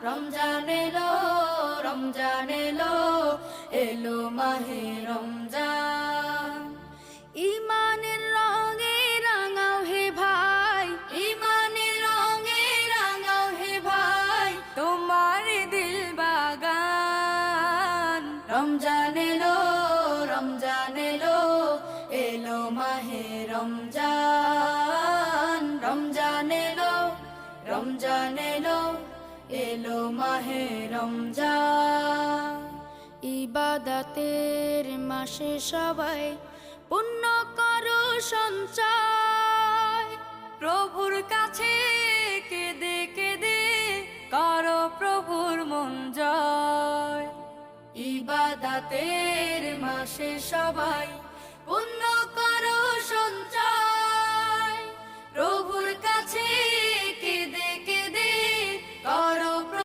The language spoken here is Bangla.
রমজান এলো, রমজান এলো, এলো মাহে রমজান। ইমানের রঙে রাঙাও হে ভাই, ইমানের রঙে রাঙাও হে ভাই, তোমার দিল বাগান। রমজান এলো, রমজান এলো, এলো মাহে রমজান। রমজান এলো, রমজান এলো, এলো মাহে রমজান। ইবাদতের মাসে সবাই পুণ্য করো সঞ্চয়, প্রভুর কাছে কেঁদে কেঁদে করো প্রভুর মন জয়। ইবাদতের মাসে সবাই পুণ্য